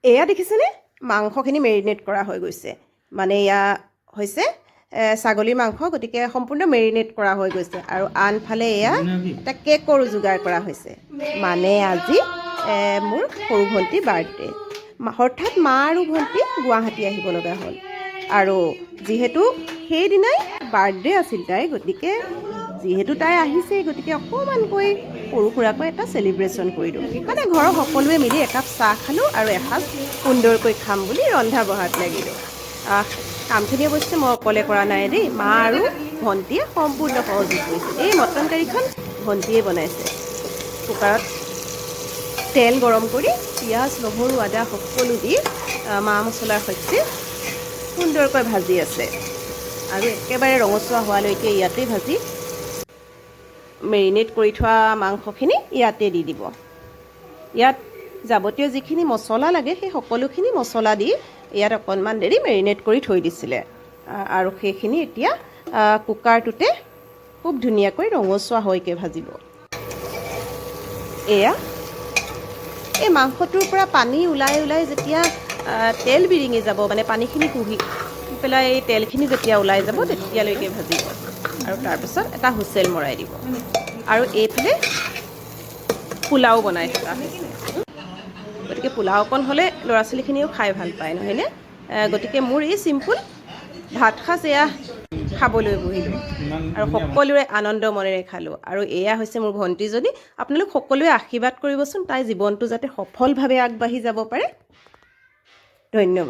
এয়া দেখিছেনে মাংসখিনি মেৰিনেট কৰা হৈ গৈছে মানে এয়া হৈছে ছাগলীৰ মাংস গতিকে সম্পূৰ্ণ মেৰিনেট কৰা হৈ গৈছে আৰু আনফালে এয়া এটা কেকৰো যোগাৰ কৰা হৈছে মানে আজি মোৰ সৰু ভণ্টিৰ বাৰ্থডে হঠাৎ মা আৰু ভণ্টি গুৱাহাটী আহিব লগা হ'ল আৰু যিহেতু সেইদিনাই বাৰ্থডে আছিল তাই গতিকে যিহেতু তাই আহিছেই গতিকে অকণমানকৈ সৰু সুৰাকৈ এটা চেলিব্ৰেশ্যন কৰিলোঁ মানে ঘৰৰ সকলোৱে মিলি একাপ চাহ খালোঁ আৰু এসাঁজ সুন্দৰকৈ খাম বুলি ৰন্ধা বঢ়াত লাগিলোঁ কামখিনি অৱশ্যে মই অকলে কৰা নাই দেই মা আৰু ভণ্টিয়ে সম্পূৰ্ণ সহযোগ কৰিছে এই মটন কাৰীখন ভণ্টিয়ে বনাইছে কুকাৰত তেল গৰম কৰি পিঁয়াজ নহৰু আদা সকলো দি মা মছলাৰ সৈতে সুন্দৰকৈ ভাজি আছে আৰু একেবাৰে ৰঙচুৱা হোৱালৈকে ইয়াতে ভাজি মেৰিনেট কৰি থোৱা মাংসখিনি ইয়াতে দি দিব ইয়াত যাৱতীয় যিখিনি মছলা লাগে সেই সকলোখিনি মছলা দি ইয়াত অকণমান দেৰি মেৰিনেট কৰি থৈ দিছিলে আৰু সেইখিনি এতিয়া কুকাৰটোতে খুব ধুনীয়াকৈ ৰঙচুৱা হৈকৈ ভাজিব এয়া এই মাংসটোৰ পৰা পানী ওলাই ওলাই যেতিয়া তেল বিৰিঙি যাব মানে পানীখিনি শুহি পেলাই এই তেলখিনি যেতিয়া ওলাই যাব তেতিয়ালৈকে ভাজিব আৰু তাৰপিছত এটা হুইচেল মৰাই দিব আৰু এইফালে পোলাও বনাই থকা হৈছে গতিকে পোলাওকণ হ'লে ল'ৰা ছোৱালীখিনিও খাই ভাল পায় নহয়নে গতিকে মোৰ এই চিম্পুল ভাত সাজ এয়া খাবলৈ বহিলোঁ আৰু সকলোৰে আনন্দ মনেৰে খালোঁ আৰু এয়া হৈছে মোৰ ভণ্টিজনী আপোনালোক সকলোৱে আশীৰ্বাদ কৰিবচোন তাই জীৱনটো যাতে সফলভাৱে আগবাঢ়ি যাব পাৰে ধন্যবাদ